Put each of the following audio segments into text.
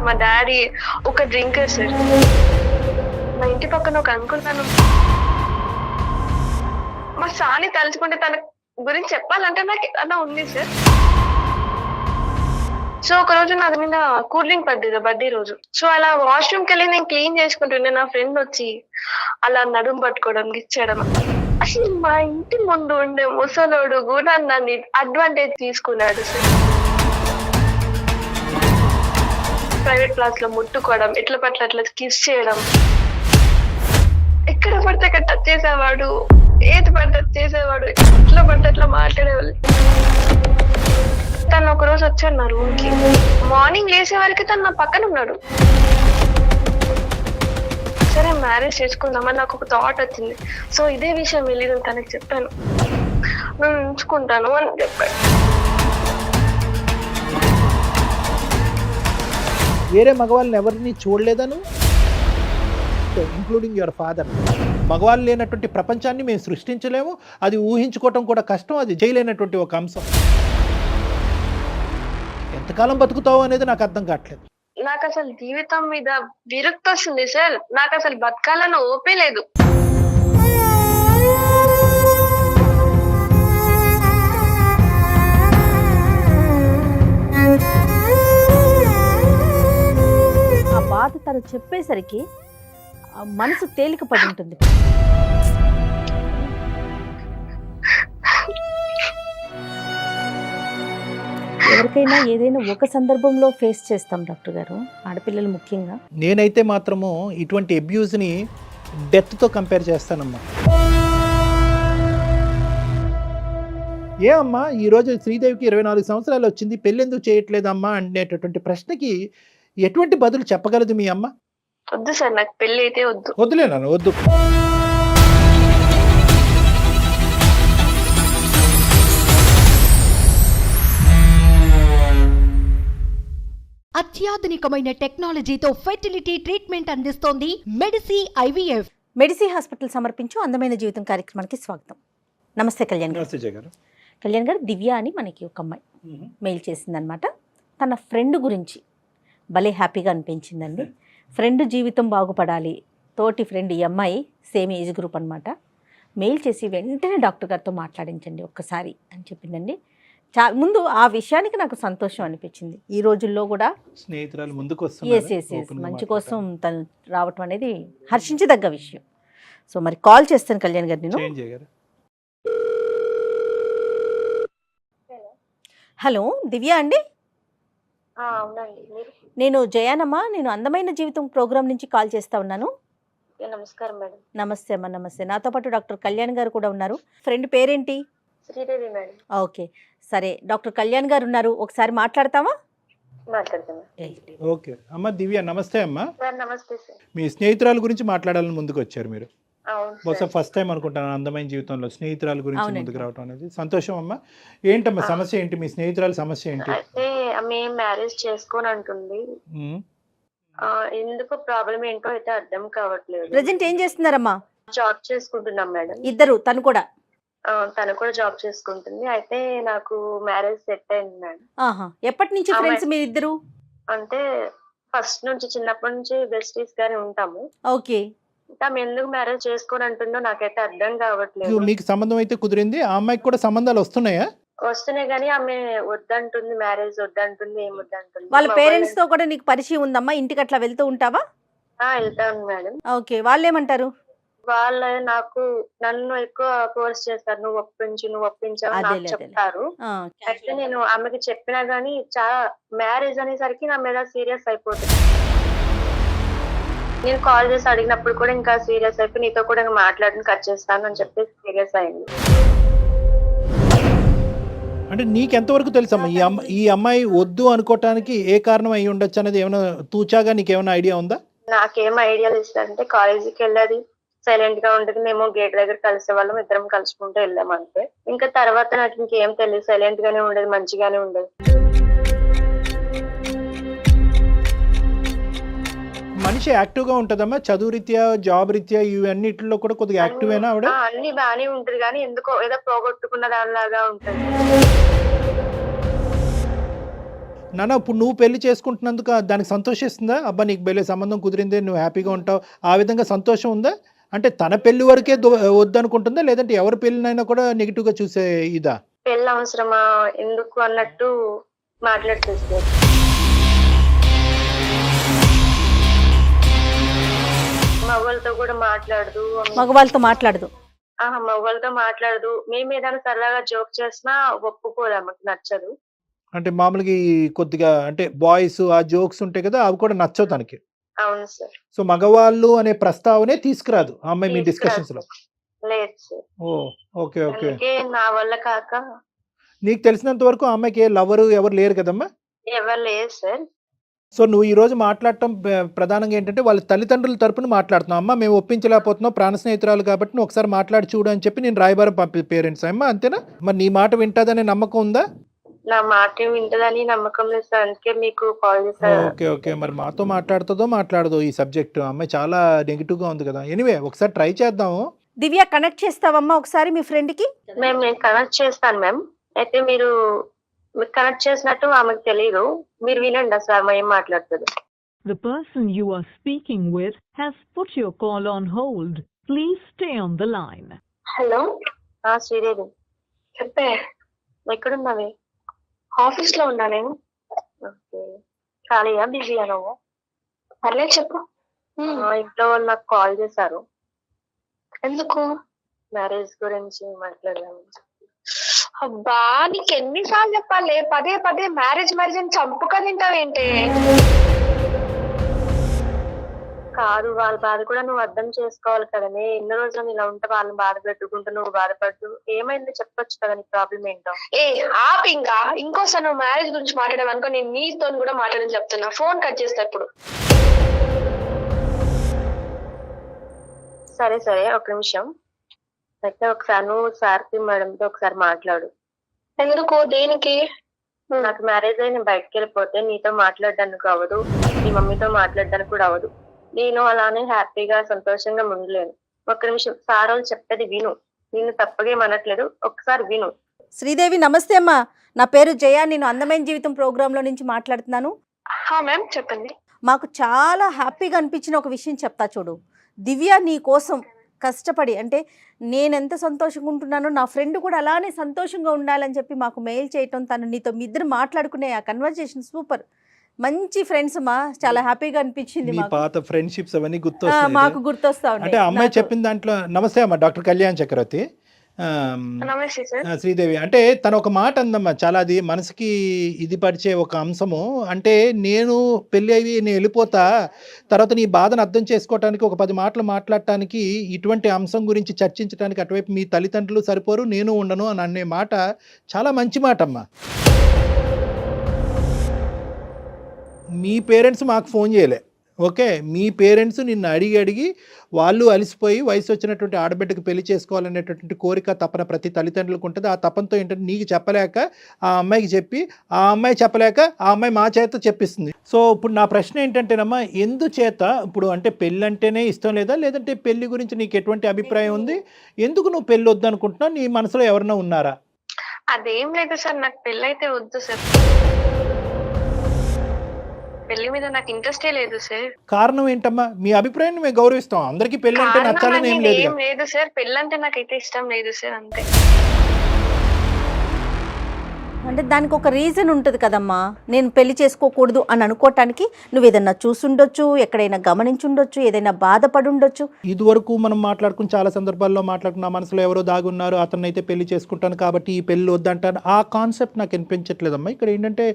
మా డాడీ ఒక drinker sir. మా ఇంటి పక్కన ఒక అంకుల్ తను మా సార్ని తలుచుకుంటే తన గురించి చెప్పాలంటే నాకు అలా ఉంది సార్. సో ఒక రోజు నా మీద కూల్ డ్రింక్ పడ్డది బర్త్డే రోజు. సో అలా వాష్రూమ్కి వెళ్ళి నేను క్లీన్ చేసుకుంటుండే నా ఫ్రెండ్ వచ్చి అలా నడుము పట్టుకోవడం గిచ్చడం. అసలు మా ఇంటి ముందు ఉండే ముసలోడు కూడా నన్ను అడ్వాంటేజ్ తీసుకున్నాడు సార్. ప్రైవేట్ క్లాస్ లో ముట్టుకోవడం, ఎట్ల పట్ల అట్లా కిస్ చేయడం, ఎక్కడ పడితే అక్కడ టచ్ చేసేవాడు, ఏది పడితే చేసేవాడు, ఎట్లా పడితే అట్లా మాట్లాడేవాళ్ళు. తను ఒక రోజు వచ్చాడు నా రూమ్ కి. మార్నింగ్ లేసే వరకు తను నా పక్కన ఉన్నాడు. సరే మ్యారేజ్ చేసుకుందామని నాకు ఒక థాట్ వచ్చింది. సో ఇదే విషయం వెళ్ళి నేను తనకి చెప్పాను, నేను ఉంచుకుంటాను అని చెప్పాడు. వేరే మగవాళ్ళని ఎవరిని చూడలేదను, ఇంక్లూడింగ్ యువర్ ఫాదర్. మగవాళ్ళు లేనటువంటి ప్రపంచాన్ని మేము సృష్టించలేము, అది ఊహించుకోవటం కూడా కష్టం, అది చేయలేనటువంటి ఒక అంశం. ఎంతకాలం బతుకుతావు అనేది నాకు అర్థం కావట్లేదు. నాకు అసలు జీవితం మీద విరక్తి వస్తుంది సార్. నాకు అసలు బతకాలని ఓపే లేదు. ఆ బాధ తను చెప్పేసరికి మనసు తేలిక పడి ఉంటుంది. ఎవరికైనా ఏదైనా ఒక సందర్భంలో ఫేస్ చేస్తాం డాక్టర్ గారు, ఆడపిల్లలు ముఖ్యంగా. నేనైతే మాత్రము ఇటువంటి అబ్యూజ్ని డెత్తో కంపేర్ చేస్తానమ్మా. ఏ అమ్మా ఈరోజు శ్రీదేవికి 24 సంవత్సరాలు వచ్చింది, పెళ్ళెందుకు చేయట్లేదమ్మా అనేటటువంటి ప్రశ్నకి ఎటువంటి బదులు చెప్పగలదు మీ అమ్మ? వద్దు సార్, నాకు పెళ్లి అయితే వద్దు. వద్దులేనా? వద్దు. అత్యాధునికమైన టెక్నాలజీతో ఫెర్టిలిటీ ట్రీట్మెంట్ అందిస్తోంది మెడిసి ఐవీఎఫ్. మెడిసి హాస్పిటల్ సమర్పించు అందమైన జీవితం కార్యక్రమానికి స్వాగతం. నమస్తే కళ్యాణ్ గారు. కళ్యాణ్ గారు, దివ్య అని మనకి ఒక అమ్మాయి మెయిల్ చేసిందనమాట. తన ఫ్రెండ్ గురించి భలే హ్యాపీగా అనిపించిందండి. ఫ్రెండ్ జీవితం బాగుపడాలి, తోటి ఫ్రెండ్ ఈ అమ్మాయి సేమ్ ఏజ్ గ్రూప్ అనమాట. మెయిల్ చేసి వెంటనే డాక్టర్ గారితో మాట్లాడించండి ఒక్కసారి అని చెప్పిందండి. ముందు ఆ విషయానికి నాకు సంతోషం అనిపించింది. ఈ రోజుల్లో కూడా స్నేహితురాలు ముందుకు మంచి కోసం తను రావటం అనేది హర్షించదగ్గ విషయం. సో మరి కాల్ చేస్తాను కళ్యాణ్ గారు నేను. హలో దివ్య అండి. నేను జయానమ్మా, నేను అందమైన జీవితం ప్రోగ్రామ్ నుంచి కాల్ చేస్తా ఉన్నాను. నమస్కారం మేడం. నమస్తే అమ్మా, నమస్తే. నాతో పాటు డాక్టర్ కళ్యాణ్ గారు కూడా ఉన్నారు. ఫ్రెండ్ పేరేంటి? శ్రీదేవి మేడం. ఓకే సరే, డాక్టర్ కళ్యాణ్ గారు ఉన్నారు, ఒకసారి మాట్లాడతావా? ఓకే అమ్మ. దివ్య నమస్తే అమ్మా. నమస్తే సార్. మీ స్నేహితురాల గురించి మాట్లాడాలని ముందుకు వచ్చారు మీరు. బహుశా ఫస్ట్ టైం అనుకుంటాను అందమైన జీవితంలో స్నేహితురాల గురించి ముందుకు రావడం అనేది. సంతోషం అమ్మా. ఏంటమ్మా సమస్య ఏంటి? మీ స్నేహితురాల సమస్య ఏంటి? అయితే ఆమె మ్యారేజ్ చేసుకోని అంటుంది. ఎందుకు ప్రాబ్లం ఏంటో అయితే అర్థం కావట్లేదు. ప్రెజెంట్ ఏం చేస్తున్నారమ్మా? జాబ్ చేసుకుంటున్నాం మేడం. ఇద్దరు? తను కూడా జాబ్ చేసుకుంటుంది. అయితే నాకు మ్యారేజ్ సెట్ అయింది మేడం. ఎప్పటి నుంచి ఫ్రెండ్స్ మీ ఇద్దరు? అంటే ఫస్ట్ నుంచి, చిన్నప్పటి నుంచి బెస్టీస్ గానే ఉంటాము. ఓకే. ఆమె ఎందుకు మ్యారేజ్ చేసుకొని అంటుందో నాకైతే అర్థం కావట్లేదు. మీకు సంబంధం అయితే కుదిరింది, ఆ అమ్మాయికి కూడా సంబంధాలు వస్తున్నాయా? వస్తున్నాయి కానీ ఆమె వద్దంటుంది, మ్యారేజ్ వద్దంటుంది, ఏం వద్దంటుంది. వాళ్ళ పేరెంట్స్ తో కూడా నీకు పరిచయం ఉందమ్మా? ఇంటికి అట్లా వెళ్తూ ఉంటావా? వెళ్తాను మేడం. ఓకే, వాళ్ళు ఏమంటారు? వాళ్ళ నన్ను ఎక్కువ ఫోర్స్ చేస్తారు, నువ్వు ఒప్పించావు నాకు చెప్తారు. అయితే నేను ఆమెకి చెప్పినా గానీ చాలా మ్యారేజ్ అనేసరికి నా మీద సీరియస్ అయిపోతుంది. నేను కాల్ చేసి అడిగినప్పుడు కూడా ఇంకా సీరియస్ అయిపోయి నీతో కూడా మాట్లాడిన కట్ చేస్తాను అని చెప్పి సీరియస్ అయింది. అంటే నీకెంతవరకు తెలుసమ్మా ఈ అమ్మాయి వద్దు అనుకోవటానికి ఏ కారణం అయి ఉండొచ్చు అనేది ఏమైనా తూచాగా నీకేమైనా ఐడియా ఉందా? నాకేం ఐడియా లేదు అంటే కాలేజీకి వెళ్ళేది, సైలెంట్ గా ఉంటుంది, మేము గేట్ దగ్గర కలిసే వాళ్ళం, ఇద్దరం కలుసుకుంటూ వెళ్ళాం అంతే. ఇంకా తర్వాత నాకు ఇంకేం తెలియదు, సైలెంట్ గానే ఉండేది, మంచిగానే ఉండేది. మనిషి యాక్టివ్ గా ఉంటదమ్మా, చదువు రీత్యా, జాబ్ రీత్యా, ఇవన్నిటిలో కూడా కొద్దిగా యాక్టివేనా ఆవిడ? అన్ని బానే ఉంటది కానీ ఎందుకో ఏదో పోగొట్టుకున్న దానిలాగా ఉంటది. నాన్న ఇప్పుడు నువ్వు పెళ్లి చేసుకుంటున్నందుకు దానికి సంతోషిస్తుందా? అబ్బా నీకు పెళ్లి సంబంధం కుదిరింది, నువ్వు హ్యాపీగా ఉంటావు, ఆ విధంగా సంతోషం ఉందా? అంటే తన పెళ్లి వరకే వద్దనుకుంటుందా, లేదంటే ఎవరి పెళ్ళినైనా కూడా నెగిటివ్గా చూసే ఇదా? పెళ్ళి అవసరమా ఎందుకు అన్నట్టు మాట్లాడుతుంది సార్. మగవాళ్ళతో కూడా మాట్లాడదు, మగవాళ్ళతో మాట్లాడదు. మగవాళ్ళతో మాట్లాడదు. మేము ఏదైనా సరదాగా జోక్ చేసినా ఒప్పుకోదు, ఆమెకు నచ్చదు. అంటే మామూలుగా ఈ కొద్దిగా అంటే బాయ్స్ ఆ జోక్స్ ఉంటాయి కదా, అవి కూడా నచ్చవు తనకి. అవును సార్. సో మగవాళ్ళు అనే ప్రస్తావనే తీసుకురాదు ఆ అమ్మాయి మీ డిస్కషన్స్ లో. లేదు సార్. ఓ ఓకే ఓకే. అందుకే నా వల్ల కాక. నీకు తెలిసినంత వరకు ఆ అమ్మాయికి లవరు ఎవరు లేరు కదమ్మా? ఎవరు లేదు సార్. సో నువ్వు ఈ రోజు మాట్లాడటం ప్రధానంగా ఏంటంటే వాళ్ళ తల్లిదండ్రుల తరపున మాట్లాడుతున్నావు. అమ్మ మేము ఒప్పించలేకపోతున్నాం, ప్రాణ స్నేహితురాలు కాబట్టి నువ్వు ఒకసారి మాట్లాడి చూడు అని చెప్పి నేను రాయబారం పంపి పేరెంట్స్ అమ్మా, అంతేనా? మరి నీ మాట వింటదనే నమ్మకం ఉందా? నా మాట వింటదని నమ్మకం లేదు సార్, అందుకే మీకు కాల్ చేశాను. Okay okay. మరి మాతో మాట్లాడుతుందో మాట్లాడదో ఈ సబ్జెక్ట్, అమ్మాయి చాలా నెగిటివ్ గా ఉంది కదా. ఎనీవే ఒకసారి ట్రై చేద్దాము. దివ్య కనెక్ట్ చేస్తావమ్మా ఒకసారి మీ ఫ్రెండ్ కి? నేను కనెక్ట్ చేస్తాను మ్యామ్. అయితే మీరు కనెక్ట్ చేసినట్టు ఆమెకు తెలియదు, మీరు వినండి సార్ ఆమె ఏం మాట్లాడుతుంది. The person you are speaking with has put your call on hold. Please stay on the line. Hello. Sridevi చెప్పే, ఎక్కడున్నావే? ఆఫీస్ లో ఉన్నా నేను. ఓకే. ఖాళీయా బిజీయా నువ్వు? పర్లేదు చెప్పు. ఇంట్లో వాళ్ళు నాకు కాల్ చేశారు. ఎందుకు? మ్యారేజ్ గురించి మాట్లాడదాము. అబ్బా నీకు ఎన్నిసార్లు చెప్పాలి, పదే పదే మ్యారేజ్ మ్యారేజ్ అని చంపుక తింటావేంటి? కాదు, వాళ్ళ బాధ కూడా నువ్వు అర్థం చేసుకోవాలి కదనే. ఎన్ని రోజులు ఇలా ఉంటే వాళ్ళని బాధ పెట్టుకుంటూ నువ్వు బాధపడుతూ ఏమైంది చెప్పొచ్చు కదా నీ ప్రాబ్లం ఏంటో. ఆపి ఇంకా ఇంకోసారి నువ్వు మ్యారేజ్ గురించి మాట్లాడమనుకో, నేను నీతో కూడా మాట్లాడని చెప్తున్నా. ఫోన్ కట్ చేస్తా ఇప్పుడు. సరే సరే ఒక నిమిషం. అయితే ఒకసారి నువ్వు సార్కి మేడంతో ఒకసారి మాట్లాడు. ఎందుకు? దేనికి? నాకు మ్యారేజ్ అయి నేను బయటకు వెళ్ళిపోతే నీతో మాట్లాడడానికి అవ్వదు, నీ మమ్మీతో మాట్లాడడానికి కూడా అవ్వదు. నేను అలానే హ్యాపీగా సంతోషంగా ఉండలేను. ఒక్క నిమిషం, సార్ వాళ్ళు చెప్పేది విను. నేను తప్పగా ఏమనట్లేదు, ఒకసారి విను. శ్రీదేవి నమస్తే అమ్మా, నా పేరు జయ, నేను అందమైన జీవితం ప్రోగ్రాంలో నుంచి మాట్లాడుతున్నాను. మ్యామ్ చెప్పండి. మాకు చాలా హ్యాపీగా అనిపించిన ఒక విషయం చెప్తా చూడు. దివ్య నీ కోసం కష్టపడి, అంటే నేను ఎంత సంతోషంగా ఉంటున్నానో నా ఫ్రెండ్ కూడా అలానే సంతోషంగా ఉండాలని చెప్పి మాకు మెయిల్ చేయటం, తను నీతో మీ ఇద్దరు మాట్లాడుకునే ఆ కన్వర్జేషన్ సూపర్. మంచి ఫ్రెండ్స్ మా, చాలా హ్యాపీగా అనిపించింది. పాత ఫ్రెండ్షిప్స్ అవన్నీ గుర్తొస్తాయి మాకు గుర్తొస్తా ఉంటాయి. అంటే అమ్మాయి చెప్పిన దాంట్లో. నమస్తే అమ్మా, డాక్టర్ కళ్యాణ్ చక్రవర్తి. శ్రీదేవి అంటే తను ఒక మాట అందమ్మా, చాలా అది మనసుకి ఇది పరిచే ఒక అంశము. అంటే నేను పెళ్ళి అయ్యి నేను వెళ్ళిపోతా, తర్వాత నీ బాధను అర్థం చేసుకోవటానికి ఒక 10 మాటలు మాట్లాడటానికి, ఇటువంటి అంశం గురించి చర్చించడానికి అటువైపు మీ తల్లిదండ్రులు సరిపోరు, నేను ఉండను అని అనే మాట చాలా మంచి మాట అమ్మా. మీ పేరెంట్స్ మాకు ఫోన్ చేయలే, ఓకే? మీ పేరెంట్స్ నిన్ను అడిగి వాళ్ళు అలసిపోయి వయసు వచ్చినటువంటి ఆడబిడ్డకు పెళ్లి చేసుకోవాలనేటటువంటి కోరిక తపన ప్రతి తల్లిదండ్రులకు ఉంటుంది. ఆ తపనతో ఏంటంటే నీకు చెప్పలేక ఆ అమ్మాయికి చెప్పి, ఆ అమ్మాయి చెప్పలేక ఆ అమ్మాయి మా చేత చెప్పిస్తుంది. సో ఇప్పుడు నా ప్రశ్న ఏంటంటేనమ్మా, ఎందుచేత ఇప్పుడు అంటే పెళ్ళి అంటేనే ఇష్టం లేదా, లేదంటే పెళ్లి గురించి నీకు ఎటువంటి అభిప్రాయం ఉంది? ఎందుకు నువ్వు పెళ్ళి వద్దు అనుకుంటున్నావు? నీ మనసులో ఎవరైనా ఉన్నారా? అదేం లేదు సార్, నాకు పెళ్ళి అయితే వద్దు సార్. పెళ్లి మీద నాకు ఇంట్రెస్టే లేదు సార్. కారణం ఏంటమ్మా? మీ అభిప్రాయాన్ని మేము గౌరవిస్తాం, అందరికీ పెళ్లి అంటే నచ్చాలని ఏం లేదు సార్. పెళ్ళి అంటే నాకైతే ఇష్టం లేదు సార్, అంతే. అంటే దానికి ఒక రీజన్ ఉంటుంది కదమ్మా. నేను పెళ్లి చేసుకోకూడదు అని అనుకోవటానికి నువ్వు ఏదైనా చూసుండొచ్చు, ఎక్కడైనా గమనించుండొచ్చు, ఏదైనా బాధపడి ఉండొచ్చు. ఇదివరకు మనం మాట్లాడుకుని చాలా సందర్భాల్లో మాట్లాడుకున్న మనసులో ఎవరో దాగున్నారు, అతన్ని అయితే పెళ్లి చేసుకుంటాను కాబట్టి ఈ పెళ్లి వద్దంటాను, ఆ కాన్సెప్ట్ నాకు అనిపించట్లేదమ్మా. ఇక్కడ ఏంటంటే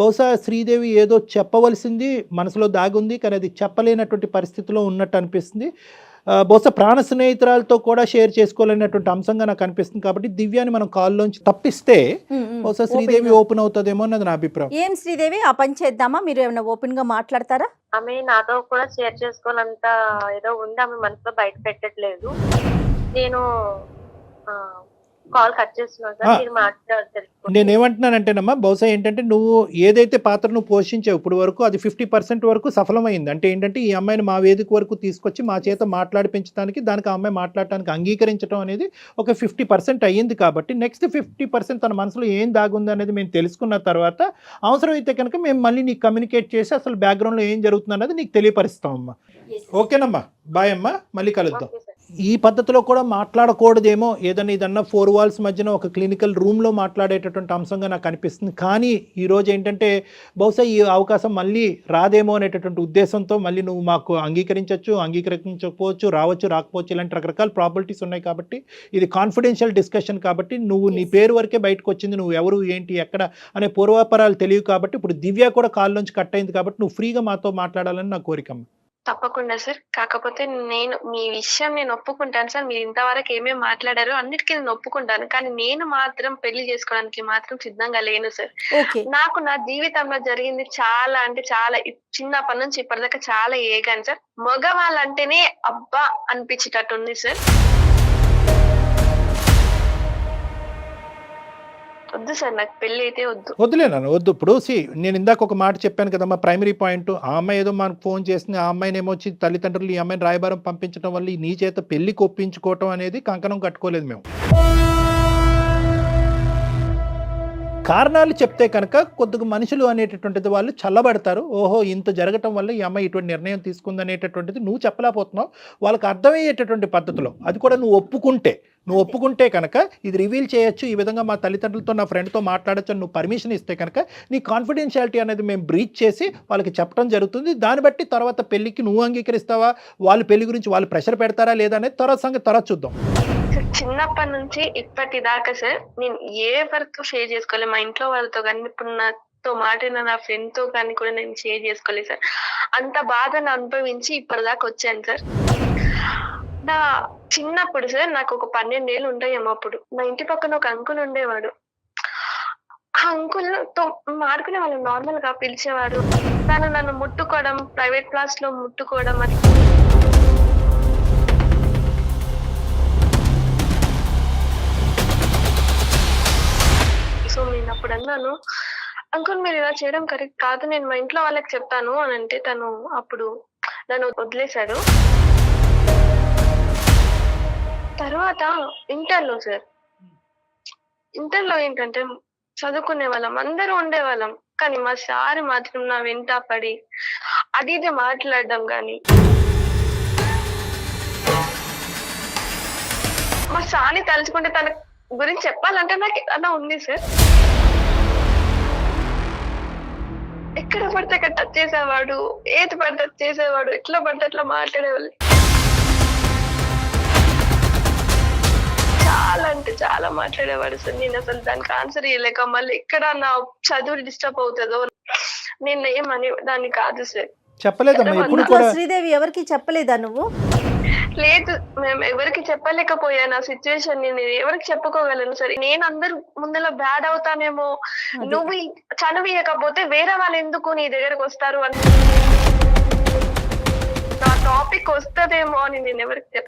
బహుశా శ్రీదేవి ఏదో చెప్పవలసింది మనసులో దాగుంది, కానీ అది చెప్పలేనటువంటి పరిస్థితిలో ఉన్నట్టు అనిపిస్తుంది. బహుశా ప్రాణ స్నేహితురాలతో కూడా షేర్ చేసుకోవాలనేటువంటి అంశంగా నాకు అనిపిస్తుంది. కాబట్టి దివ్యాని మనం కాల్లోంచి తప్పిస్తే బహుశా శ్రీదేవి ఓపెన్ అవుతుందేమో అన్నది నా అభిప్రాయం. ఏం శ్రీదేవి, ఆ పని చేద్దామా? మీరు ఏమైనా ఓపెన్ గా మాట్లాడతారా? ఆమె నాతో కూడా షేర్ చేసుకోవాలంత ఏదో ఉంది, ఆమె మనసులో బయట పెట్టట్లేదు. నేను కాల్ కట్ చేస్తున్నాను సార్, మీరు మాట్లాడతారు. నేనేమంటున్నానంటేనమ్మా, బహుశా ఏంటంటే నువ్వు ఏదైతే పాత్ర నువ్వు పోషించావు ఇప్పుడు వరకు అది 50% వరకు సఫలమైంది. అంటే ఏంటంటే ఈ అమ్మాయిని మా వేదిక వరకు తీసుకొచ్చి మా చేత మాట్లాడిపించడానికి, దానికి ఆ అమ్మాయి మాట్లాడటానికి అంగీకరించడం అనేది ఒక 50% అయ్యింది. కాబట్టి నెక్స్ట్ 50% తన మనసులో ఏం దాగుంది అనేది మేము తెలుసుకున్న తర్వాత అవసరమైతే కనుక మేము మళ్ళీ నీకు కమ్యూనికేట్ చేసి అసలు బ్యాక్గ్రౌండ్లో ఏం జరుగుతుంది అనేది నీకు తెలియపరుస్తామమ్మా. ఓకేనమ్మా, బాయ్ అమ్మా, మళ్ళీ కలుద్దాం. ఈ పద్ధతిలో కూడా మాట్లాడకూడదేమో, ఏదన్నా 4 walls మధ్యన ఒక క్లినికల్ రూమ్లో మాట్లాడేటటువంటి అంశంగా నాకు అనిపిస్తుంది. కానీ ఈరోజు ఏంటంటే బహుశా ఈ అవకాశం మళ్ళీ రాదేమో అనేటటువంటి ఉద్దేశంతో మళ్ళీ నువ్వు మాకు అంగీకరించకపోవచ్చు, రావచ్చు, రాకపోవచ్చు, ఇలాంటి రకరకాల ప్రాబిలిటీస్ ఉన్నాయి. కాబట్టి ఇది కాన్ఫిడెన్షియల్ డిస్కషన్ కాబట్టి నువ్వు నీ పేరు వరకే బయటకు వచ్చింది, నువ్వు ఎవరు, ఏంటి, ఎక్కడ అనే పూర్వాపరాలు తెలియవు. కాబట్టి ఇప్పుడు దివ్య కూడా కాల్ నుంచి కట్ అయింది కాబట్టి నువ్వు ఫ్రీగా మాతో మాట్లాడాలని నా కోరికమ్మ. తప్పకుండా సార్. కాకపోతే నేను మీ విషయం నేను ఒప్పుకుంటాను సార్, మీరు ఇంతవరకు ఏమేమి మాట్లాడారో అన్నిటికీ నేను ఒప్పుకుంటాను. కానీ నేను మాత్రం పెళ్లి చేసుకోవడానికి మాత్రం సిద్ధంగా లేను సార్. నాకు నా జీవితంలో జరిగింది చాలా అంటే చాలా, చిన్నప్పటి నుంచి ఇప్పటిదాకా చాలా ఏగాను సార్. మగవాళ్ళంటేనే అబ్బా అనిపించేటట్టు ఉంది సార్. వద్దు సార్, నాకు పెళ్లి అయితే వద్దులేనా, వద్దు. ఇప్పుడు నేను ఇందాక ఒక మాట చెప్పాను కదమ్మా, ప్రైమరీ పాయింట్. ఆ అమ్మాయి ఏదో మనకు ఫోన్ చేసింది, ఆ అమ్మాయిని ఏమో వచ్చి తల్లిదండ్రులు ఈ అమ్మాయిని రాయబారం పంపించడం వల్ల నీ చేత పెళ్లికి ఒప్పించుకోవటం అనేది కంకణం కట్టుకోలేదు మేము. కారణాలు చెప్తే కనుక కొద్దిగా మనుషులు అనేటటువంటిది వాళ్ళు చల్లబడతారు. ఓహో, ఇంత జరగటం వల్ల ఈ అమ్మాయి ఇటువంటి నిర్ణయం తీసుకుంది అనేటటువంటిది నువ్వు చెప్పలేకపోతున్నావు. వాళ్ళకి అర్థమయ్యేటటువంటి పద్ధతిలో అది కూడా నువ్వు ఒప్పుకుంటే కనుక ఇది రివీల్ చేయొచ్చు, ఈ విధంగా మా తల్లిదండ్రులతో నా ఫ్రెండ్తో మాట్లాడచ్చు అని నువ్వు పర్మిషన్ ఇస్తే కనుక నీ కాన్ఫిడెన్షియాలిటీ అనేది మేము బ్రీచ్ చేసి వాళ్ళకి చెప్పడం జరుగుతుంది. దాన్ని బట్టి తర్వాత పెళ్లికి నువ్వు అంగీకరిస్తావా, వాళ్ళు పెళ్లి గురించి వాళ్ళు ప్రెషర్ పెడతారా లేదా అనేది తర్వాత సంగతి తర్వాత చూద్దాం. చిన్నప్పటి నుంచి ఇప్పటిదాకా సార్ నేను ఏ వరకు షేర్ చేసుకోలేదు మా ఇంట్లో వాళ్ళతో, కానీ ఇప్పుడు నాతో మాట్లాడిన నా ఫ్రెండ్ తో కానీ కూడా నేను షేర్ చేసుకోలేదు సార్. అంత బాధను అనుభవించి ఇప్పటిదాకా వచ్చాను సార్. నా చిన్నప్పుడు సార్ నాకు ఒక 12 ఏళ్ళు ఉంటాయేమో. అప్పుడు నా ఇంటి పక్కన ఒక అంకుల్ ఉండేవాడు. ఆ అంకుల్ తో మాడుకునే వాళ్ళు, నార్మల్ గా పిలిచేవాడు. తను నన్ను ముట్టుకోవడం, ప్రైవేట్ క్లాస్ లో ముట్టుకోవడం, అది సో నేను అప్పుడు అన్నాను, అంకుల్ మీరు ఇలా చేయడం కరెక్ట్ కాదు, నేను మా ఇంట్లో వాళ్ళకి చెప్తాను అని అంటే తను అప్పుడు నన్ను వదిలేశాడు. తర్వాత ఇంటర్లో సార్, ఇంటర్లో ఏంటంటే చదువుకునే వాళ్ళం, అందరూ ఉండేవాళ్ళం. కానీ మా సార్ మాత్రం నా వెంట పడి అది ఇది మాట్లాడడం కానీ, మా సార్ని తలుచుకుంటే తన గురించి చెప్పాలంటే నాకు అలా ఉంది సార్. ఎక్కడ పడితే అక్కడ టచ్ చేసేవాడు, ఏది పడితే చేసేవాడు, ఎట్లా పడితే అట్లా మాట్లాడేవాళ్ళు. చాలా అంటే చాలా మాట్లాడేవాడు సార్. నేను అసలు దానికి ఆన్సర్ ఇవ్వలేక మళ్ళీ ఎక్కడ నా చదువు డిస్టర్బ్ అవుతుందో నేను ఏమని దాన్ని కాదు సార్. చెప్పలేదమ్మా శ్రీదేవి, ఎవరికి చెప్పలేదా నువ్వు? లేదు, మేము ఎవరికి చెప్పలేకపోయాను. ఆ సిచ్యువేషన్ నేను ఎవరికి చెప్పుకోగలను సరే. నేను అందరు ముందర బ్యాడ్ అవుతానేమో, నువ్వు చదివియకపోతే వేరే వాళ్ళు ఎందుకు నీ దగ్గరకు వస్తారు అని నా టాపిక్ వస్తదేమో అని నేను ఎవరికి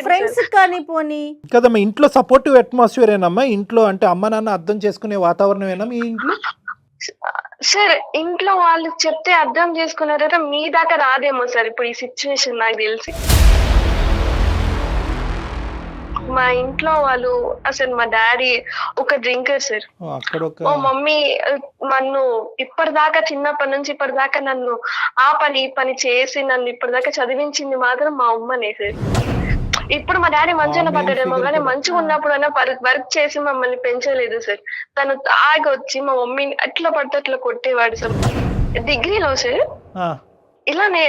ఫ్రెండ్స్ కానీ పోనీ కదమ్మా. ఇంట్లో సపోర్టివ్ అట్మాస్ఫియర్ ఏనమ్మా? ఇంట్లో అంటే అమ్మ నాన్న అర్థం చేసుకునే వాతావరణమేనా మీ ఇంట్లో? సార్ ఇంట్లో వాళ్ళు చెప్తే అర్థం చేసుకున్నారా, మీ దాకా రాదేమో సార్ ఇప్పుడు ఈ సిచ్యువేషన్ నాకు తెలిసి. మా ఇంట్లో వాళ్ళు అసలు, మా డాడీ ఒక డ్రింకర్ సార్, మా మమ్మీ నన్ను ఇప్పటిదాకా చిన్నప్పటి నుంచి ఇప్పటిదాకా నన్ను ఆ పని ఈ పని చేసి నన్ను ఇప్పటిదాకా చదివించింది మాత్రం మా అమ్మనే సార్. ఇప్పుడు మా డాడీ మంచిగా పడ్డాడేమో కానీ మంచిగా ఉన్నప్పుడైనా వర్క్ చేసి మమ్మల్ని పెంచలేదు సార్. తను తాగి వచ్చి మా మమ్మీని అట్లా పడితే అట్లా కొట్టేవాడు సార్. డిగ్రీలో సార్ ఇలానే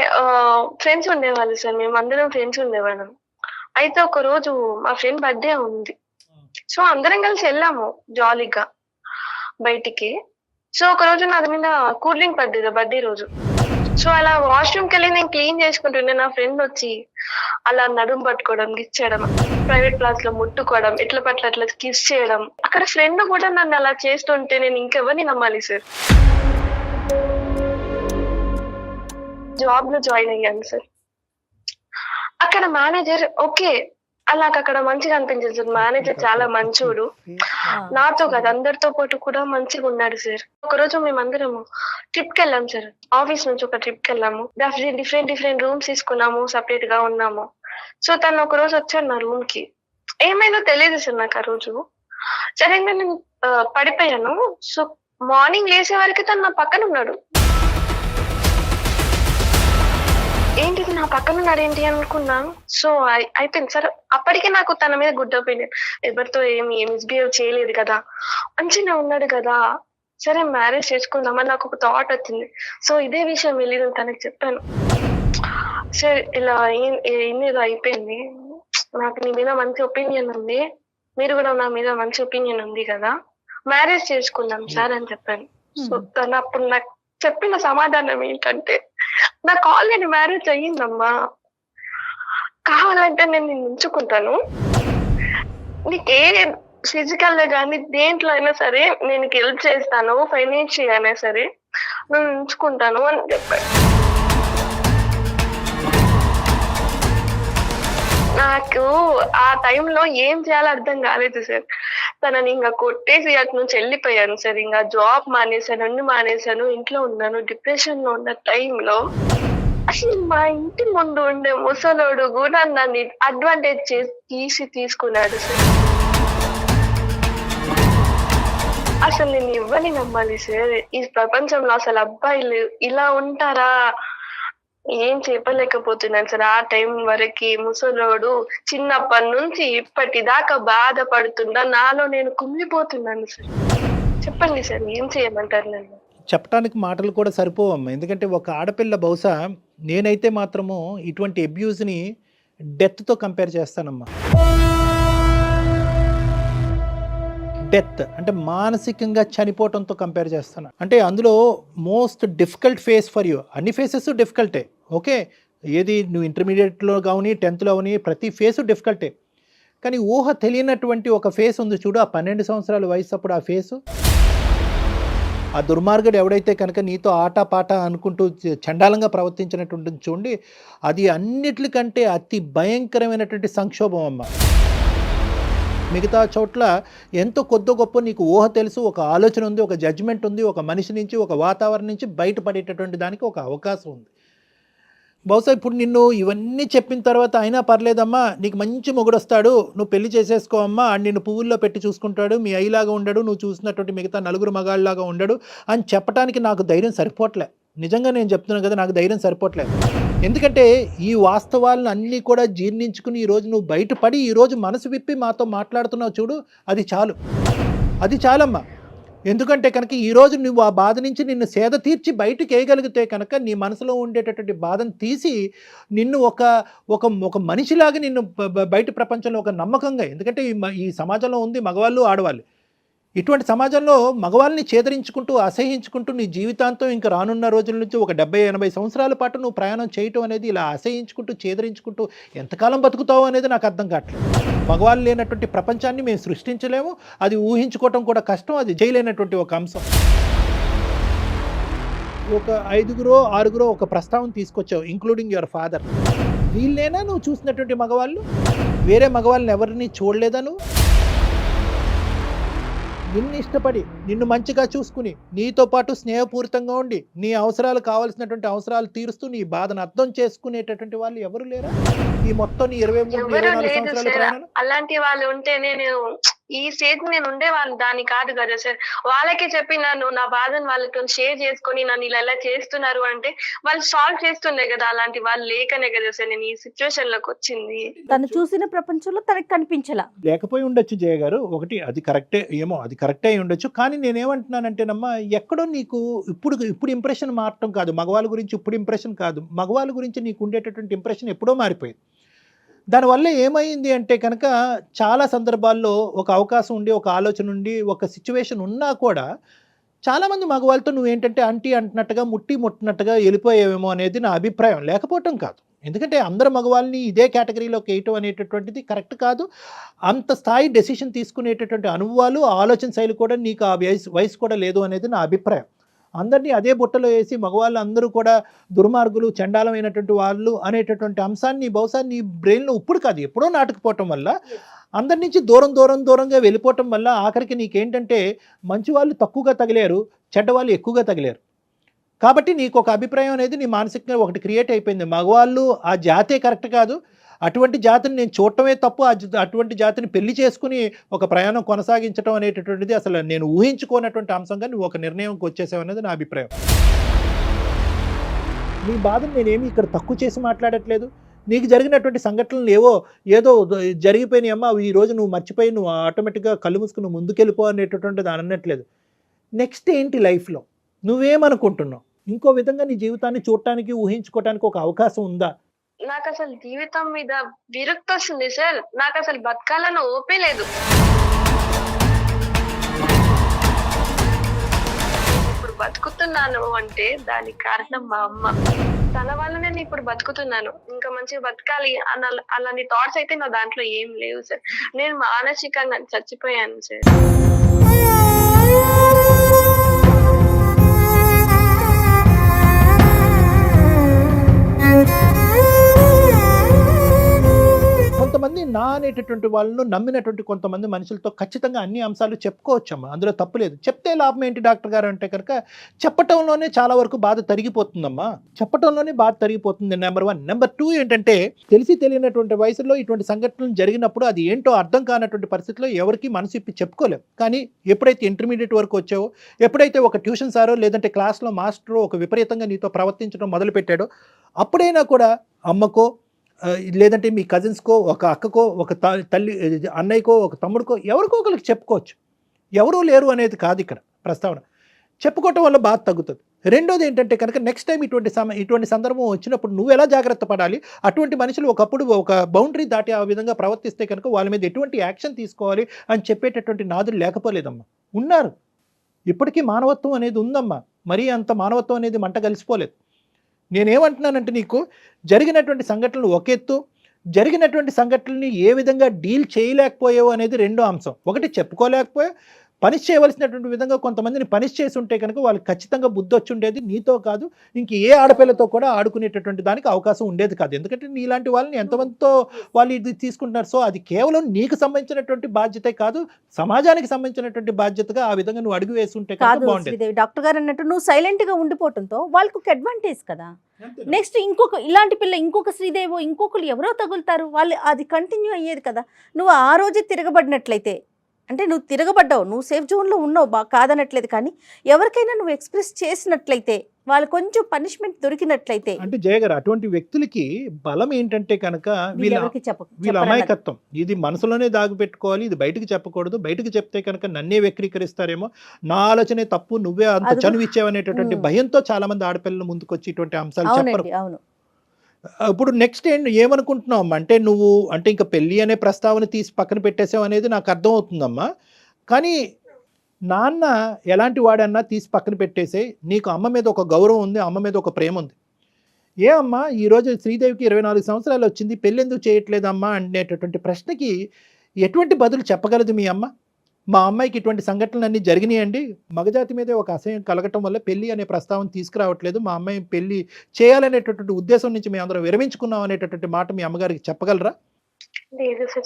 ఫ్రెండ్స్ ఉండేవాళ్ళు సార్, మేము అందరం ఫ్రెండ్స్ ఉండేవాళ్ళం. అయితే ఒక రోజు మా ఫ్రెండ్ బర్త్డే ఉంది, సో అందరం కలిసి వెళ్ళాము జాలీగా బయటికి. సో ఒక రోజు నా మీద కూల్ డ్రింక్ పడ్డది బర్త్డే రోజు. సో అలా వాష్రూమ్కి వెళ్ళి నేను క్లీన్ చేసుకుంటుండే నా ఫ్రెండ్ వచ్చి అలా నడుము పట్టుకోవడం, గిచ్చడం, ప్రైవేట్ క్లాస్ లో ముట్టుకోవడం, ఎట్ల పట్ల అట్లా కిస్ చేయడం. అక్కడ ఫ్రెండ్ కూడా నన్ను అలా చేస్తుంటే నేను ఇంకెవరిని నమ్మాలి సార్. జాబ్ లో జాయిన్ అయ్యాను సార్. అక్కడ మేనేజర్ ఓకే నాకు అక్కడ మంచిగా అనిపించింది సార్. మేనేజర్ చాలా మంచోడు, నాతో కాదు అందరితో పాటు కూడా మంచిగా ఉన్నాడు సార్. ఒకరోజు మేమందరము ట్రిప్ కి వెళ్ళాం సార్. ఆఫీస్ నుంచి ఒక ట్రిప్ కి వెళ్ళాము. డిఫరెంట్ రూమ్స్ తీసుకున్నాము, సపరేట్ గా ఉన్నాము. సో తను ఒక రోజు వచ్చాడు నా రూమ్ కి. ఏమైందో తెలియదు సార్ నాకు ఆ రోజు. సడన్గా నేను పడిపోయాను. సో మార్నింగ్ లేసే వరకు తను నా పక్కన ఉన్నాడు. ఏంటిది నా పక్కన ఉన్నాడు ఏంటి అనుకున్నాను. సో అయిపోయింది సార్. అప్పటికే నాకు తన మీద గుడ్ ఒపీనియన్, ఎవరితో ఏమి మిస్బిహేవ్ చేయలేదు కదా, మంచిగా ఉన్నాడు కదా, సరే మ్యారేజ్ చేసుకుందామని నాకు ఒక థాట్ వచ్చింది. సో ఇదే విషయం వెళ్ళి నేను తనకి చెప్పాను. సరే ఇలా ఏదో అయిపోయింది, నాకు నీ మీద మంచి ఒపీనియన్ ఉంది, మీరు కూడా నా మీద మంచి ఒపీనియన్ ఉంది కదా, మ్యారేజ్ చేసుకుందాం సార్ అని చెప్పాను. సో తను అప్పుడు నాకు చెప్పిన సమాధానం ఏంటంటే, నాకు ఆల్రెడీ మ్యారేజ్ అయ్యిందమ్మా, కావాలంటే నేను నిన్ను ఉంచుకుంటాను, నీకే ఫిజికల్ గా కానీ దేంట్లో అయినా సరే నేను హెల్ప్ చేస్తాను, ఫైనాన్షియల్ అయినా సరే నేను ఉంచుకుంటాను అని చెప్పాను. నాకు ఆ టైంలో ఏం చేయాలో అర్థం కాలేదు సార్. తనని ఇంకా కొట్టేసి అటు నుంచి వెళ్ళిపోయాను సార్. ఇంకా జాబ్ మానేశాను, అన్ని మానేశాను, ఇంట్లో ఉన్నాను. డిప్రెషన్ లో ఉన్న టైంలో అసలు మా ఇంటి ముందు ఉండే ముసలోడు కూడా నన్ను అడ్వాంటేజ్ చేసి తీసుకున్నాడు సార్. అసలు నేను ఇవ్వని నమ్మాలి సార్. ఈ ప్రపంచంలో అసలు అబ్బాయిలు ఇలా ఉంటారా, ఏం చెప్పలేకపోతున్నాను సార్. ఆ టైం వరకు ముసలోడు చిన్నప్పటి నుంచి ఇప్పటిదాకా బాధపడుతున్నా, నాలో నేను కుమిలిపోతున్నాను సార్. చెప్పండి సార్, ఏం చేయమంటారు నన్ను? చెప్పడానికి మాటలు కూడా సరిపోవమ్మా. ఎందుకంటే ఒక ఆడపిల్ల బహుశా నేనైతే మాత్రము ఇటువంటి అబ్యూజ్ని డెత్తో కంపేర్ చేస్తానమ్మా. డెత్ అంటే మానసికంగా చనిపోవటంతో కంపేర్ చేస్తాను. అంటే అందులో most difficult face for you. అన్ని ఫేసెస్ డిఫికల్టే, ఓకే, ఏది నువ్వు ఇంటర్మీడియట్లో కానీ 10th కానీ ప్రతి ఫేసు డిఫికల్టే. కానీ ఊహ తెలియనటువంటి ఒక ఫేస్ ఉంది చూడు, ఆ 12 సంవత్సరాల వయసు అప్పుడు ఆ ఫేసు, ఆ దుర్మార్గుడు ఎవడైతే కనుక నీతో ఆటపాట అనుకుంటూ చండాలంగా ప్రవర్తించినటువంటి చూడండి, అది అన్నిటికంటే అతి భయంకరమైనటువంటి సంక్షోభం అమ్మ. మిగతా చోట్ల ఎంతో కొద్ది గొప్ప నీకు ఊహ తెలుసు, ఒక ఆలోచన ఉంది, ఒక జడ్జిమెంట్ ఉంది, ఒక మనిషి నుంచి ఒక వాతావరణం నుంచి బయటపడేటటువంటి దానికి ఒక అవకాశం ఉంది. బహుశా ఇప్పుడు నిన్ను ఇవన్నీ చెప్పిన తర్వాత అయినా పర్లేదమ్మా, నీకు మంచి మొగుడు వస్తాడు, నువ్వు పెళ్లి చేసేసుకో అమ్మా, అని నిన్ను పువ్వుల్లో పెట్టి చూసుకుంటాడు, మీ అయ్యలాగా ఉండడు, నువ్వు చూసినటువంటి మిగతా నలుగురు మగాళ్ళలాగా ఉండడు అని చెప్పడానికి నాకు ధైర్యం సరిపోవట్లే. నిజంగా నేను చెప్తున్నాను కదా, నాకు ధైర్యం సరిపోవట్లేదు. ఎందుకంటే ఈ వాస్తవాలను అన్నీ కూడా జీర్ణించుకుని ఈరోజు నువ్వు బయటపడి ఈరోజు మనసు విప్పి మాతో మాట్లాడుతున్నావు చూడు, అది చాలు, అది చాలమ్మా. ఎందుకంటే కనుక ఈరోజు నువ్వు ఆ బాధ నుంచి నిన్ను సేద తీర్చి బయటకు వేయగలిగితే కనుక నీ మనసులో ఉండేటటువంటి బాధను తీసి నిన్ను ఒక మనిషిలాగా నిన్ను బయట ప్రపంచంలో ఒక నమ్మకంగా, ఎందుకంటే ఈ సమాజంలో ఉంది మగవాళ్ళు ఆడవాళ్ళు, ఇటువంటి సమాజంలో మగవాళ్ళని చేదరించుకుంటూ అసహించుకుంటూ నీ జీవితాంతం ఇంకా రానున్న రోజుల నుంచి ఒక 70-80 సంవత్సరాల పాటు నువ్వు ప్రయాణం చేయటం అనేది ఇలా అసహించుకుంటూ చేదరించుకుంటూ ఎంతకాలం బతుకుతావు అనేది నాకు అర్థం కావట్లేదు. మగవాళ్ళు లేనటువంటి ప్రపంచాన్ని మేము సృష్టించలేము, అది ఊహించుకోవటం కూడా కష్టం, అది చేయలేనటువంటి ఒక అంశం. ఒక 5-6 ఒక ప్రస్తావన తీసుకొచ్చావు, ఇంక్లూడింగ్ యువర్ ఫాదర్. వీళ్ళేనా నువ్వు చూసినటువంటి మగవాళ్ళు? వేరే మగవాళ్ళని ఎవరిని చూడలేదా నువ్వు? నిన్ను ఇష్టపడి నిన్ను మంచిగా చూసుకుని నీతో పాటు స్నేహపూరితంగా ఉండి నీ అవసరాలు కావాల్సినటువంటి అవసరాలు తీరుస్తూ నీ బాధను అర్థం చేసుకునేటటువంటి వాళ్ళు ఎవరు లేరా ఈ మొత్తం నీ 23-24 సంవత్సరాల ప్రయాణం? అలాంటి వాళ్ళు ఉంటే నేను ఈ స్టేజ్ నేను ఉండే వాళ్ళు దాన్ని కాదు కదా సార్. వాళ్ళకే చెప్పి నన్ను నా బాధను వాళ్ళతో షేర్ చేసుకొని నన్ను ఇలా చేస్తున్నారు అంటే వాళ్ళు సాల్వ్ చేస్తుండే కదా. అలాంటి వాళ్ళు లేకనే కదా సార్ నేను ఈ సిచ్యువేషన్ లోకి వచ్చింది. తను చూసిన ప్రపంచంలో తనకి కనిపించలా. లేకపోయి ఉండొచ్చు జయ గారు, ఒకటి అది కరెక్టే, ఏమో అది కరెక్టే అయి ఉండొచ్చు. కానీ నేనేమంటున్నానంటేనమ్మా, ఎక్కడో నీకు ఇప్పుడు ఇంప్రెషన్ మారటం కాదు, మగవాళ్ళ గురించి ఇప్పుడు ఇంప్రెషన్ కాదు, మగవాళ్ళ గురించి నీకు ఉండేటటువంటి ఇంప్రెషన్ ఎప్పుడో మారిపోయింది. దానివల్ల ఏమైంది అంటే కనుక చాలా సందర్భాల్లో ఒక అవకాశం ఉండి, ఒక ఆలోచన ఉండి, ఒక సిచ్యువేషన్ ఉన్నా కూడా చాలామంది మగవాళ్ళతో నువ్వేంటంటే అంటున్నట్టుగా ముట్టినట్టుగా వెళ్ళిపోయేవేమో అనేది నా అభిప్రాయం. లేకపోవటం కాదు, ఎందుకంటే అందరు మగవాళ్ళని ఇదే కేటగిరీలోకి వేయటం అనేటటువంటిది కరెక్ట్ కాదు. అంత స్థాయి డెసిషన్ తీసుకునేటటువంటి అనుభవాలు, ఆలోచన శైలి కూడా నీకు ఆ వయసు కూడా లేదు అనేది నా అభిప్రాయం. అందరినీ అదే బుట్టలో వేసి మగవాళ్ళు అందరూ కూడా దుర్మార్గులు చండాలమైనటువంటి వాళ్ళు అనేటటువంటి అంశాన్ని బహుశా నీ బ్రెయిన్లో ఇప్పుడు కాదు ఎప్పుడో నాటుకుపోవటం వల్ల అందరి నుంచి దూరంగా వెళ్ళిపోవటం వల్ల ఆఖరికి నీకేంటంటే మంచి వాళ్ళు తక్కువగా తగిలారు, చెడ్డవాళ్ళు ఎక్కువగా తగిలారు. కాబట్టి నీకు ఒక అభిప్రాయం అనేది నీ మానసికంగా ఒకటి క్రియేట్ అయిపోయింది. మగవాళ్ళు ఆ జాతే కరెక్ట్ కాదు, అటువంటి జాతిని నేను చూడటమే తప్పు, అటువంటి జాతిని పెళ్లి చేసుకుని ఒక ప్రయాణం కొనసాగించడం అనేటటువంటిది అసలు నేను ఊహించుకోనటువంటి అంశంగా నువ్వు ఒక నిర్ణయంకి వచ్చేసావు అనేది నా అభిప్రాయం. నీ బాధను నేనేమి ఇక్కడ తక్కువ చేసి మాట్లాడట్లేదు. నీకు జరిగినటువంటి సంఘటనలు ఏదో జరిగిపోయినాయి అమ్మా, ఈ రోజు నువ్వు మర్చిపోయి నువ్వు ఆటోమేటిక్గా కళ్ళు మూసుకుని నువ్వు ముందుకెళ్ళిపో అనేటటువంటిది అనట్లేదు. నెక్స్ట్ ఏంటి లైఫ్లో నువ్వేమనుకుంటున్నావు? ఇంకో విధంగా నీ జీవితాన్ని చూడటానికి ఊహించుకోవటానికి ఒక అవకాశం ఉందా? నాకు అసలు జీవితం మీద విరక్తి వస్తుంది సార్. నాకు అసలు బతకాలని ఓపే లేదు. ఇప్పుడు బతుకుతున్నాను అంటే దానికి కారణం మా అమ్మ. తన వల్లనే నేను ఇప్పుడు బతుకుతున్నాను. ఇంకా మంచిగా బతకాలి అలాంటి థాట్స్ అయితే నా దాంట్లో ఏం లేవు సార్. నేను మానసికంగా చచ్చిపోయాను సార్. కొంతమంది నా అనేటటువంటి వాళ్ళను నమ్మినటువంటి కొంతమంది మనుషులతో ఖచ్చితంగా అన్ని అంశాలు చెప్పుకోవచ్చమ్మా, అందులో తప్పులేదు. చెప్తే లాభం ఏంటి డాక్టర్ గారు అంటే కనుక చెప్పటంలోనే చాలా వరకు బాధ తరిగిపోతుందమ్మా, చెప్పటంలోనే బాధ తరిగిపోతుంది. నెంబర్ 1. నెంబర్ 2 ఏంటంటే తెలిసి తెలియనటువంటి వయసులో ఇటువంటి సంఘటనలు జరిగినప్పుడు అది ఏంటో అర్థం కానటువంటి పరిస్థితిలో ఎవరికి మనసు ఇప్పి చెప్పుకోలేం. కానీ ఎప్పుడైతే ఇంటర్మీడియట్ వరకు వచ్చావో, ఎప్పుడైతే ఒక ట్యూషన్ సారో లేదంటే క్లాస్లో మాస్టరో ఒక విపరీతంగా నీతో ప్రవర్తించడం మొదలుపెట్టాడో అప్పుడైనా కూడా అమ్మకో లేదంటే మీ కజిన్స్కో, ఒక అక్కకో, ఒక తల్లి అన్నయ్యకో, ఒక తమ్ముడికో ఎవరికో ఒకరికి చెప్పుకోవచ్చు. ఎవరూ లేరు అనేది కాదు ఇక్కడ ప్రస్తావన. చెప్పుకోవటం వల్ల బాధ తగ్గుతుంది. రెండోది ఏంటంటే కనుక నెక్స్ట్ టైం ఇటువంటి సందర్భం వచ్చినప్పుడు నువ్వు ఎలా జాగ్రత్త పడాలి, అటువంటి మనుషులు ఒకప్పుడు ఒక బౌండరీ దాటి ఆ విధంగా ప్రవర్తిస్తే కనుక వాళ్ళ మీద ఎటువంటి యాక్షన్ తీసుకోవాలి అని చెప్పేటటువంటి నాదులు లేకపోలేదమ్మా, ఉన్నారు. ఇప్పటికీ మానవత్వం అనేది ఉందమ్మా, మరీ అంత మానవత్వం అనేది మంట కలిసిపోలేదు. నేనేమంటున్నానంటే నీకు జరిగినటువంటి సంఘటనలు ఒక ఎత్తు, జరిగినటువంటి సంఘటనల్ని ఏ విధంగా డీల్ చేయలేకపోయావు అనేది రెండో అంశం. ఒకటి చెప్పుకోలేకపోయావు, పనిష్ చేయవలసినటువంటి విధంగా కొంతమందిని పనిష్ చేసి ఉంటే కనుక వాళ్ళకి ఖచ్చితంగా బుద్ధి వచ్చి ఉండేది. నీతో కాదు ఇంక ఏ ఆడపిల్లతో కూడా ఆడుకునేటటువంటి దానికి అవకాశం ఉండేది కాదు. ఎందుకంటే నీలాంటి వాళ్ళని ఎంతమందితో వాళ్ళు ఇది తీసుకుంటున్నారు. సో అది కేవలం నీకు సంబంధించినటువంటి బాధ్యతే కాదు, సమాజానికి సంబంధించినటువంటి బాధ్యతగా ఆ విధంగా నువ్వు అడుగు వేసి ఉంటే కనుక బాగుండేది. డాక్టర్ గారు అన్నట్టు నువ్వు సైలెంట్గా ఉండిపోవడంతో వాళ్ళకి ఒక అడ్వాంటేజ్ కదా. నెక్స్ట్ ఇలాంటి పిల్ల ఇంకొక శ్రీదేవో ఇంకొకరు ఎవరో తగులుతారు, వాళ్ళు అది కంటిన్యూ అయ్యేది కదా. నువ్వు ఆ రోజే తిరగబడినట్లయితే అంటే నువ్వు తిరగబడ్డావు, నువ్వు సేఫ్ జోన్లో ఉన్నావు, కాదనట్లేదు. కానీ ఎవరికైనా నువ్వు ఎక్స్ప్రెస్ చేసినట్లయితే వాళ్ళు కొంచెం పనిష్మెంట్ దొరికినట్లయితే అంటే జయగారు అటువంటి వ్యక్తులకి బలం ఏంటంటే కనుక వీళ్ళ అమాయకత్వం. ఇది మనసులోనే దాగిపెట్టుకోవాలి, ఇది బయటకు చెప్పకూడదు. బయటకు చెప్తే కనుక నన్నే వక్రీకరిస్తారేమో, నా ఆలోచనే తప్పు, నువ్వే అంత చనువు ఇచ్చావనేటటువంటి భయంతో చాలా మంది ఆడపిల్లలు ముందుకొచ్చి ఇటువంటి అంశాలు చెప్పరు. ఇప్పుడు నెక్స్ట్ ఏమనుకుంటున్నావు అంటే నువ్వు అంటే ఇంకా పెళ్ళి అనే ప్రస్తావన తీసి పక్కన పెట్టేసావు అనేది నాకు అర్థం అవుతుందమ్మా. కానీ నాన్న ఎలాంటి వాడన్నా తీసి పక్కన పెట్టేసే, నీకు అమ్మ మీద ఒక గౌరవం ఉంది, అమ్మ మీద ఒక ప్రేమ ఉంది. ఏ అమ్మా ఈరోజు శ్రీదేవికి 24 సంవత్సరాలు వచ్చింది, పెళ్ళి ఎందుకు చేయట్లేదమ్మా అనేటటువంటి ప్రశ్నకి ఎటువంటి బదులు చెప్పగలదు మీ అమ్మ? మా అమ్మాయికి ఇటువంటి సంఘటనలు అన్నీ జరిగినాయండి, మగజాతి మీదే ఒక అసహ్యం కలగటం వల్ల పెళ్ళి అనే ప్రస్తావన తీసుకురావట్లేదు, మా అమ్మాయి పెళ్ళి చేయాలనేటటువంటి ఉద్దేశం నుంచి మేము అందరం విరమించుకున్నాం అనేటటువంటి మాట మీ అమ్మగారికి చెప్పగలరా?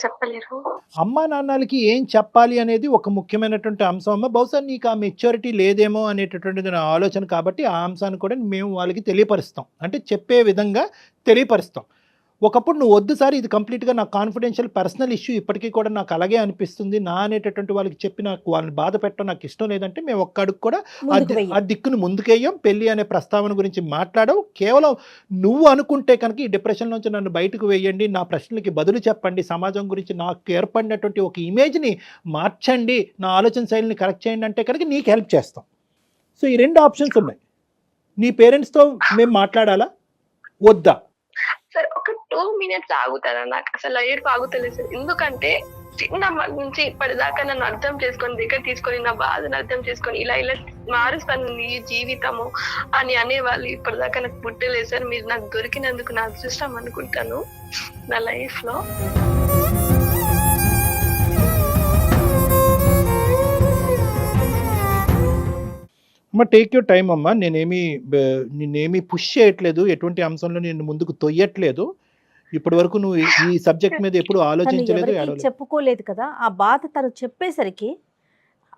చెప్పలేరు. అమ్మా నాన్నలకి ఏం చెప్పాలి అనేది ఒక ముఖ్యమైనటువంటి అంశం అమ్మ. బహుశా నీకు ఆ మెచ్యూరిటీ లేదేమో అనేటటువంటిది నా ఆలోచన. కాబట్టి ఆ అంశాన్ని కూడా మేము వాళ్ళకి తెలియపరుస్తాం, అంటే చెప్పే విధంగా తెలియపరుస్తాం. ఒకప్పుడు నువ్వు వద్దు సార్ ఇది కంప్లీట్గా నాకు కాన్ఫిడెన్షియల్ పర్సనల్ ఇష్యూ, ఇప్పటికీ కూడా నాకు అలాగే అనిపిస్తుంది, నా అనేటటువంటి వాళ్ళకి చెప్పి నాకు వాళ్ళని బాధ పెట్టడం నాకు ఇష్టం లేదంటే మేము ఒక్క అడుగు కూడా ఆ దిక్కును ముందుకేయం. పెళ్ళి అనే ప్రస్తావన గురించి మాట్లాడవు. కేవలం నువ్వు అనుకుంటే కనుక ఈ డిప్రెషన్ నుంచి నన్ను బయటకు వేయండి, నా ప్రశ్నలకి బదులు చెప్పండి, సమాజం గురించి నాకు ఏర్పడినటువంటి ఒక ఇమేజ్ని మార్చండి, నా ఆలోచన శైలిని కరెక్ట్ చేయండి అంటే కనుక నీకు హెల్ప్ చేస్తాం. సో ఈ 2 ఆప్షన్స్ ఉన్నాయి. నీ పేరెంట్స్తో మేము మాట్లాడాలా వద్దా? సార్ ఒక 2 minutes ఆగుతారా? నాకు అసలు ఏడుపు ఆగుతలేదు సార్. ఎందుకంటే చిన్నప్పటి నుంచి ఇప్పటిదాకా నన్ను అర్థం చేసుకొని దగ్గర తీసుకొని నా బాధను అర్థం చేసుకొని ఇలా మారుస్తాను నీ జీవితము అని అనేవాళ్ళు ఇప్పటిదాకా నాకు పుట్టలేదు సార్. మీరు నాకు దొరికినందుకు నా అదృష్టం అనుకుంటాను నా లైఫ్ లో. అమ్మ టేక్ యూర్ టైం అమ్మా. నేనేమి పుష్ చేయట్లేదు, ఎటువంటి అంశంలో నేను ముందుకు తొయ్యట్లేదు. ఇప్పటి వరకు నువ్వు ఈ సబ్జెక్ట్ మీద ఎప్పుడు తను ఆలోచించలేదు, ఎవరికి ఏడవలేదు. చెప్పుకోలేదు కదా, ఆ బాధ తను చెప్పేసరికి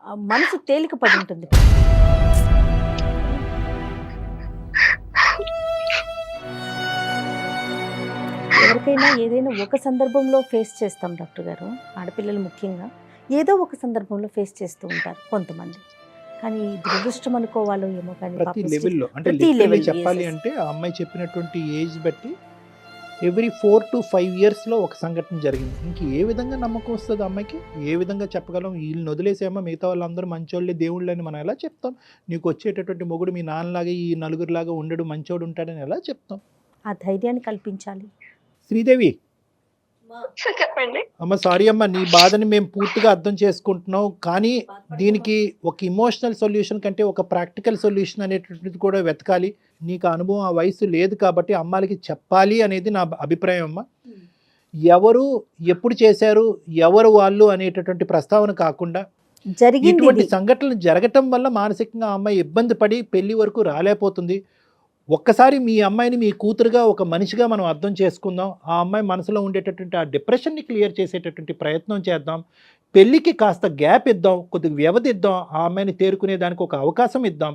ఆ మనసు తేలిక పడి ఉంటుంది. ఎవరికైనా ఏదైనా ఒక సందర్భంలో ఫేస్ చేస్తాం డాక్టర్ గారు, ఆడపిల్లలు ముఖ్యంగా ఏదో ఒక సందర్భంలో ఫేస్ చేస్తూ ఉంటారు కొంతమంది. కానీ దురదృష్టం అనుకోవాలో ఏమో కానీ ప్రతి పాపం లెవెల్లో అంటే ప్రతి literally level, చెప్పాలి yes, yes. అంటే ఆ అమ్మాయి చెప్పినటువంటి ఏజ్ బట్టి ఎవ్రీ 4 to 5 yearsలో ఒక సంఘటన జరిగింది. ఇంక ఏ విధంగా నమ్మకం వస్తుంది ఆ అమ్మాయికి? ఏ విధంగా చెప్పగలం? వీళ్ళని వదిలేసేమో మిగతా వాళ్ళందరూ మంచోళ్ళే, దేవుళ్ళే అని మనం ఎలా చెప్తాం? నీకు వచ్చేటటువంటి మొగుడు మీ నాన్నలాగా ఈ నలుగురిలాగా ఉండడు, మంచోడు ఉంటాడని ఎలా చెప్తాం? ఆ ధైర్యాన్ని కల్పించాలి. శ్రీదేవి సార్ చెప్పండి. అమ్మ సారీ అమ్మ, నీ బాధని మేము పూర్తిగా అర్థం చేసుకుంటున్నాం. కానీ దీనికి ఒక ఇమోషనల్ సొల్యూషన్ కంటే ఒక ప్రాక్టికల్ సొల్యూషన్ అనేటువంటిది కూడా వెతకాలి. నీకు అనుభవం ఆ వయసు లేదు కాబట్టి అమ్మాయిలకి చెప్పాలి అనేది నా అభిప్రాయం అమ్మ. ఎవరు ఎప్పుడు చేశారు, ఎవరు వాళ్ళు అనేటటువంటి ప్రస్తావన కాకుండా జరిగింది ఇటువంటి ఇది. సంఘటనలు జరగటం వల్ల మానసికంగా ఆ అమ్మాయి ఇబ్బంది పడి పెళ్లి వరకు రాలేకపోతుంది. ఒక్కసారి మీ అమ్మాయిని మీ కూతురుగా ఒక మనిషిగా మనం అర్థం చేసుకుందాం. ఆ అమ్మాయి మనసులో ఉండేటటువంటి ఆ డిప్రెషన్ని క్లియర్ చేసేటటువంటి ప్రయత్నం చేద్దాం. పెళ్ళికి కాస్త గ్యాప్ ఇద్దాం, కొద్దిగా వ్యవధి ఇద్దాం, ఆ అమ్మాయిని తేరుకునే దానికి ఒక అవకాశం ఇద్దాం.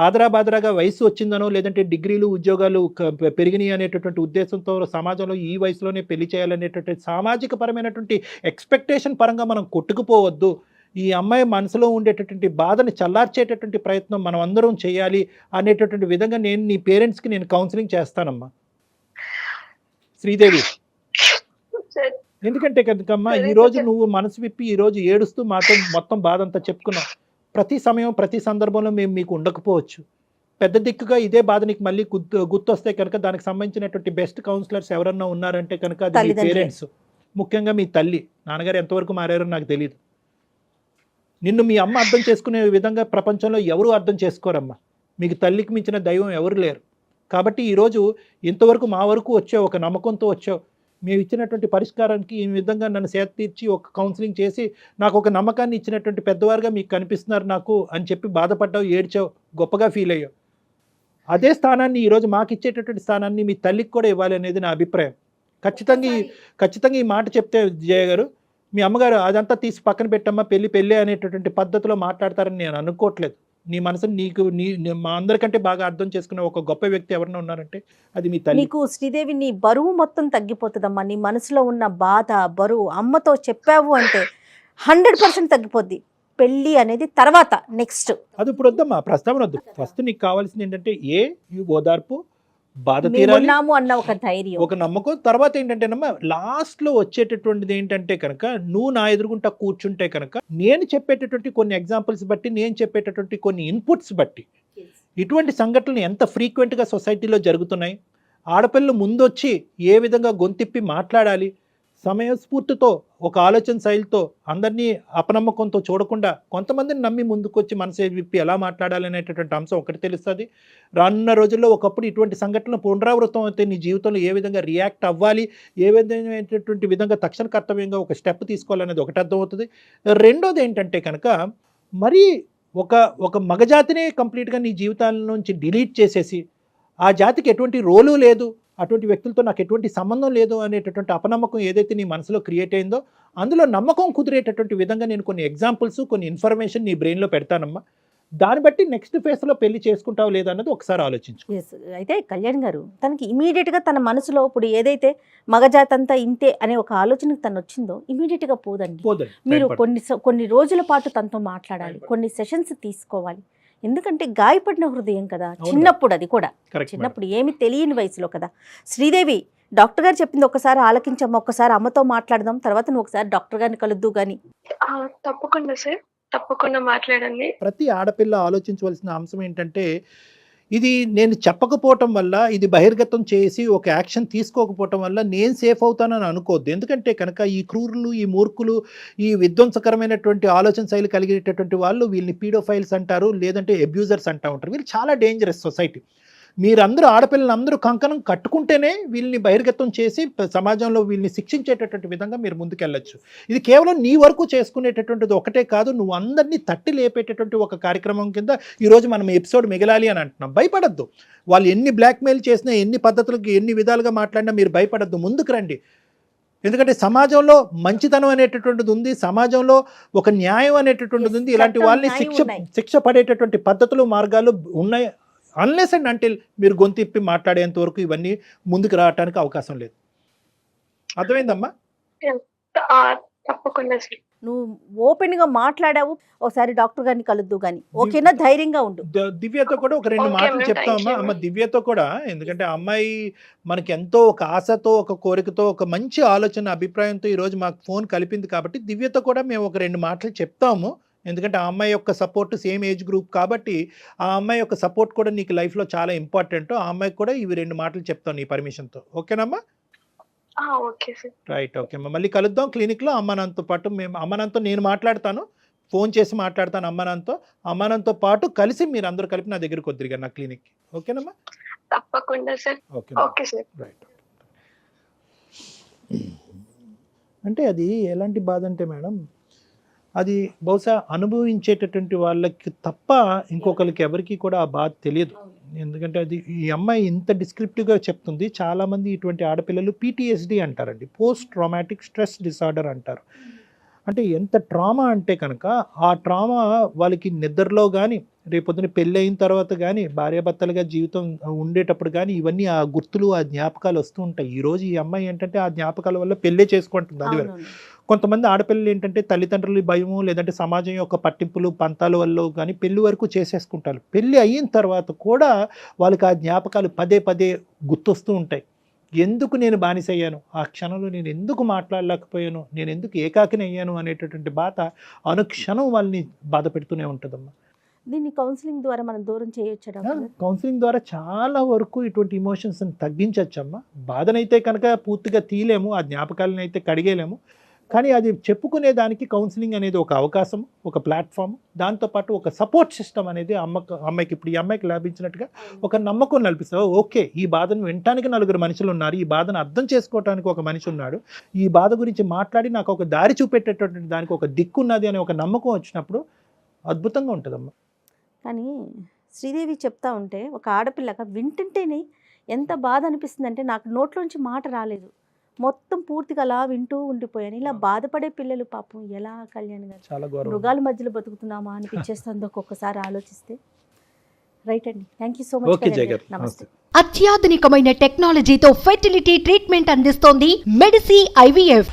ఆదరాబాదరాగా వయసు వచ్చిందనో లేదంటే డిగ్రీలు ఉద్యోగాలు పెరిగినాయి అనేటటువంటి ఉద్దేశంతో సమాజంలో ఈ వయసులోనే పెళ్లి చేయాలనేటటువంటి సామాజిక పరమైనటువంటి ఎక్స్పెక్టేషన్ పరంగా మనం కొట్టుకుపోవద్దు. ఈ అమ్మాయి మనసులో ఉండేటటువంటి బాధని చల్లార్చేటటువంటి ప్రయత్నం మనం అందరం చేయాలి అనేటటువంటి విధంగా నేను నీ పేరెంట్స్కి నేను కౌన్సిలింగ్ చేస్తానమ్మా శ్రీదేవి. సార్ ఎందుకంటే కనుకమ్మా ఈరోజు నువ్వు మనసు విప్పి ఈరోజు ఏడుస్తూ మాతో మొత్తం బాధ అంతా చెప్పుకున్నావు. ప్రతి సమయం ప్రతి సందర్భంలో మేము మీకు ఉండకపోవచ్చు. పెద్ద దిక్కుగా ఇదే బాధ నీకు మళ్ళీ గుర్తొస్తే కనుక దానికి సంబంధించినటువంటి బెస్ట్ కౌన్సిలర్స్ ఎవరన్నా ఉన్నారంటే కనుక అది మీ తల్లిదండ్రులే. పేరెంట్స్, ముఖ్యంగా మీ తల్లి. నాన్నగారు ఎంతవరకు మారారో నాకు తెలియదు. నిన్ను మీ అమ్మ అర్థం చేసుకునే విధంగా ప్రపంచంలో ఎవరు అర్థం చేసుకోరమ్మా. మీకు తల్లికి మించిన దైవం ఎవరు లేరు. కాబట్టి ఈరోజు ఇంతవరకు మా వరకు వచ్చావు, ఒక నమ్మకంతో వచ్చావు. మేము ఇచ్చినటువంటి పరిష్కారానికి ఈ విధంగా నన్ను సేద తీర్చి ఒక కౌన్సిలింగ్ చేసి నాకు ఒక నమ్మకాన్ని ఇచ్చినటువంటి పెద్దవారుగా మీకు కనిపిస్తున్నారు నాకు అని చెప్పి బాధపడ్డావు, ఏడ్చావు, గొప్పగా ఫీల్ అయ్యావు. అదే స్థానాన్ని ఈరోజు మాకు ఇచ్చేటటువంటి స్థానాన్ని మీ తల్లికి కూడా ఇవ్వాలి అనేది నా అభిప్రాయం. ఖచ్చితంగా ఈ మాట చెప్తే జయ గారు, మీ అమ్మగారు అదంతా తీసి పక్కన పెట్టమ్మా, పెళ్ళి అనేటటువంటి పద్ధతిలో మాట్లాడతారని నేను అనుకోవట్లేదు. నీ మనసుని మా అందరికంటే బాగా అర్థం చేసుకునే ఒక గొప్ప వ్యక్తి ఎవరైనా ఉన్నారంటే అది మీ తల్లి. నీకు శ్రీదేవి నీ బరువు మొత్తం తగ్గిపోతుందమ్మా. నీ మనసులో ఉన్న బాధ బరువు అమ్మతో చెప్పావు అంటే 100% తగ్గిపోద్ది. పెళ్ళి అనేది తర్వాత నెక్స్ట్ అది ఇప్పుడు వద్దమ్మా, ప్రస్తావన వద్దు. ఫస్ట్ నీకు కావాల్సింది ఏంటంటే ఓదార్పు, బాధ తీరాలి, ఉన్నాము అన్న ఒక ధైర్యం, ఒక నమ్మకం. తర్వాత ఏంటంటేనమ్మా లాస్ట్లో వచ్చేటటువంటిది ఏంటంటే కనుక నువ్వు నా ఎదురుగుంటా కూర్చుంటే కనుక నేను చెప్పేటటువంటి కొన్ని ఎగ్జాంపుల్స్ బట్టి, నేను చెప్పేటటువంటి కొన్ని ఇన్పుట్స్ బట్టి ఇటువంటి సంఘటనలు ఎంత ఫ్రీక్వెంట్గా సొసైటీలో జరుగుతున్నాయి, ఆడపిల్లలు ముందొచ్చి ఏ విధంగా గొంతిప్పి మాట్లాడాలి, సమయస్ఫూర్తితో ఒక ఆలోచన శైలితో అందరినీ అపనమ్మకంతో చూడకుండా కొంతమందిని నమ్మి ముందుకొచ్చి మనసు విప్పి ఎలా మాట్లాడాలి అనేటటువంటి అంశం ఒకటి తెలుస్తుంది. రానున్న రోజుల్లో ఒకప్పుడు ఇటువంటి సంఘటనలు పునరావృతం అయితే నీ జీవితంలో ఏ విధంగా రియాక్ట్ అవ్వాలి, ఏ విధమైనటువంటి విధంగా తక్షణ కర్తవ్యంగా ఒక స్టెప్ తీసుకోవాలనేది ఒకటి అర్థమవుతుంది. రెండోది ఏంటంటే కనుక మరీ ఒక మగజాతినే కంప్లీట్గా నీ జీవితాల నుంచి డిలీట్ చేసేసి ఆ జాతికి ఎటువంటి రోలు లేదు, అటువంటి వ్యక్తులతో నాకు ఎటువంటి సంబంధం లేదు అనేటటువంటి అపనమ్మకం ఏదైతే నీ మనసులో క్రియేట్ అయిందో అందులో నమ్మకం కుదిరేటటువంటి విధంగా నేను కొన్ని ఎగ్జాంపుల్స్, కొన్ని ఇన్ఫర్మేషన్ నీ బ్రెయిన్లో పెడతానమ్మా. దాన్ని బట్టి నెక్స్ట్ ఫేజ్లో పెళ్లి చేసుకుంటావు లేదా అన్నది ఒకసారి ఆలోచించు. అయితే కళ్యాణ్ గారు తనకి ఇమీడియట్గా తన మనసులో ఇప్పుడు ఏదైతే మగజాతి అంతా ఇంతే అనే ఒక ఆలోచనకు తను వచ్చిందో ఇమీడియట్గా పోదండి. మీరు కొన్ని రోజుల పాటు తనతో మాట్లాడాలి, కొన్ని సెషన్స్ తీసుకోవాలి. ఎందుకంటే గాయపడిన హృదయం కదా, చిన్నప్పుడు అది కూడా చిన్నప్పుడు ఏమి తెలియని వయసులో కదా. శ్రీదేవి డాక్టర్ గారు చెప్పింది ఒకసారి ఆలకించమ్మా, ఒకసారి అమ్మతో మాట్లాడదాం, తర్వాత నువ్వు ఒకసారి డాక్టర్ గారిని కలుద్దు గాని. తప్పకుండా సార్, తప్పకుండా మాట్లాడండి. ప్రతి ఆడపిల్ల ఆలోచించవలసిన అంశం ఏంటంటే ఇది నేను చెప్పకపోవటం వల్ల, ఇది బహిర్గతం చేసి ఒక యాక్షన్ తీసుకోకపోవటం వల్ల నేను సేఫ్ అవుతానని అనుకోవద్దు. ఎందుకంటే కనుక ఈ క్రూరులు, ఈ మూర్ఖులు, ఈ విధ్వంసకరమైనటువంటి ఆలోచన శైలి కలిగేటటువంటి వాళ్ళు వీళ్ళని పీడోఫైల్స్ అంటారు, లేదంటే అబ్యూజర్స్ అంటూ ఉంటారు. వీళ్ళు చాలా డేంజరస్ సొసైటీ. మీరందరూ ఆడపిల్లలందరూ కంకణం కట్టుకుంటేనే వీళ్ళని బహిర్గతం చేసి సమాజంలో వీళ్ళని శిక్షించేటటువంటి విధంగా మీరు ముందుకెళ్ళచ్చు. ఇది కేవలం నీ వరకు చేసుకునేటటువంటిది ఒకటే కాదు, నువ్వు అందరినీ తట్టి లేపేటటువంటి ఒక కార్యక్రమం కింద ఈరోజు మనం ఎపిసోడ్ మిగలాలి అని అంటున్నాం. భయపడద్దు, వాళ్ళు ఎన్ని బ్లాక్మెయిల్ చేసినా, ఎన్ని పద్ధతులకు, ఎన్ని విధాలుగా మాట్లాడినా మీరు భయపడద్దు, ముందుకు రండి. ఎందుకంటే సమాజంలో మంచితనం అనేటటువంటిది ఉంది, సమాజంలో ఒక న్యాయం అనేటటువంటిది ఉంది. ఇలాంటి వాళ్ళని శిక్ష పడేటటువంటి పద్ధతులు, మార్గాలు ఉన్నాయి. అన్లెస్ అండ్ అంటిల్ మీరు గొంతిప్పి మాట్లాడేంత వరకు ఇవన్నీ ముందుకు రావడానికి అవకాశం లేదు. అర్థమైందమ్మా? తప్పకుండా సార్. నువ్వు ఓపెన్గా మాట్లాడావు, ఒకసారి డాక్టర్ గారిని కలుద్దు కానీ, ఓకేనా? ధైర్యంగా ఉండు. దివ్యతో కూడా ఒక 2 మాటలు చెప్తామమ్మా. అమ్మ దివ్యతో కూడా, ఎందుకంటే అమ్మాయి మనకి ఎంతో ఒక ఆశతో, ఒక కోరికతో, ఒక మంచి ఆలోచన, అభిప్రాయంతో ఈరోజు మాకు ఫోన్ కలిపింది కాబట్టి దివ్యతో కూడా మేము ఒక 2 మాటలు చెప్తాము. ఎందుకంటే ఆ అమ్మాయి యొక్క సపోర్ట్ సేమ్ ఏజ్ గ్రూప్ కాబట్టి ఆ అమ్మాయి యొక్క సపోర్ట్ కూడా నీకు లైఫ్లో చాలా ఇంపార్టెంట్. ఆ అమ్మాయికి కూడా ఇవి 2 మాటలు చెప్తాను నీ పర్మిషన్తో. ఓకేనమ్మా? Okay sir. రైట్, ఓకే అమ్మా. మళ్ళీ కలుద్దాం క్లినిక్లో. అమ్మానంతో పాటు అమ్మానంతో నేను మాట్లాడతాను, ఫోన్ చేసి మాట్లాడతాను అమ్మానంతో పాటు కలిసి మీరు అందరూ కలిపి నా దగ్గరికి వద్దిరిగా నా క్లినిక్కి. ఓకేనమ్మా? తప్పకుండా sir. Okay okay sir. Right. అంటే అది ఎలాంటి బాధ అంటే మేడం, అది బహుశా అనుభవించేటటువంటి వాళ్ళకి తప్ప ఇంకొకరికి ఎవరికి కూడా ఆ బాధ తెలియదు. ఎందుకంటే అది ఈ అమ్మాయి ఇంత డిస్క్రిప్టివ్గా చెప్తుంది. చాలామంది ఇటువంటి ఆడపిల్లలు PTSD అంటారండి, పోస్ట్ ట్రామాటిక్ స్ట్రెస్ డిసార్డర్ అంటారు. అంటే ఎంత ట్రామా అంటే కనుక ఆ ట్రామా వాళ్ళకి నిద్రలో కానీ, రేపొద్దున పెళ్ళి అయిన తర్వాత కానీ, భార్యాభర్తలుగా జీవితం ఉండేటప్పుడు కానీ ఇవన్నీ ఆ గుర్తులు, ఆ జ్ఞాపకాలు వస్తూ ఉంటాయి. ఈరోజు ఈ అమ్మాయి ఏంటంటే ఆ జ్ఞాపకాల వల్ల పెళ్ళే చేసుకుంటుంది. అది వేరే. కొంతమంది ఆడపిల్లలు ఏంటంటే తల్లిదండ్రుల భయము, లేదంటే సమాజం యొక్క పట్టింపులు, పంతాల వల్ల కానీ పెళ్లి వరకు చేసేసుకుంటారు. పెళ్ళి అయిన తర్వాత కూడా వాళ్ళకి ఆ జ్ఞాపకాలు పదే పదే గుర్తొస్తూ ఉంటాయి. ఎందుకు నేను బానిస అయ్యాను, ఆ క్షణంలో నేను ఎందుకు మాట్లాడలేకపోయాను, నేను ఎందుకు ఏకాకిని అయ్యాను అనేటటువంటి బాధ అనుక్షణం వాళ్ళని బాధ పెడుతూనే ఉంటుందమ్మా. దీన్ని కౌన్సిలింగ్ ద్వారా మనం దూరం చేయొచ్చా? కౌన్సిలింగ్ ద్వారా చాలా వరకు ఇటువంటి ఇమోషన్స్ని తగ్గించవచ్చమ్మా. బాధనైతే కనుక పూర్తిగా తీయలేము, ఆ జ్ఞాపకాలను అయితే కడిగేలేము. కానీ అది చెప్పుకునే దానికి కౌన్సిలింగ్ అనేది ఒక అవకాశం, ఒక ప్లాట్ఫామ్. దాంతోపాటు ఒక సపోర్ట్ సిస్టమ్ అనేది అమ్మాయికి ఇప్పుడు ఈ అమ్మాయికి లభించినట్టుగా ఒక నమ్మకం కల్పిస్తావు. ఓకే, ఈ బాధను వినటానికి 4 మనుషులు ఉన్నారు, ఈ బాధను అర్థం చేసుకోవడానికి ఒక మనిషి ఉన్నాడు, ఈ బాధ గురించి మాట్లాడి నాకు ఒక దారి చూపెట్టేటటువంటి దానికి ఒక దిక్కు ఉన్నది అనే ఒక నమ్మకం వచ్చినప్పుడు అద్భుతంగా ఉంటుందమ్మా. కానీ శ్రీదేవి చెప్తా ఉంటే ఒక ఆడపిల్లగా వింటుంటేనే ఎంత బాధ అనిపిస్తుందంటే, నాకు నోట్లోంచి మాట రాలేదు, మొత్తం పూర్తిగా అలా వింటూ ఉండిపోయాను. ఇలా బాధపడే పిల్లలు పాపం ఎలా, కళ్యాణ్ గారు, చాలా గౌరవం. మృగాల మధ్యలో బతుకుతున్నామా అనిపించేస్తుంది ఒక్కొక్కసారి ఆలోచిస్తే. రైట్ అండి, thank you so much. Okay Jaya గారు, నమస్తే. అత్యాధునికమైన టెక్నాలజీతో ఫెర్టిలిటీ ట్రీట్మెంట్ అందిస్తోంది మెడిసి IVF.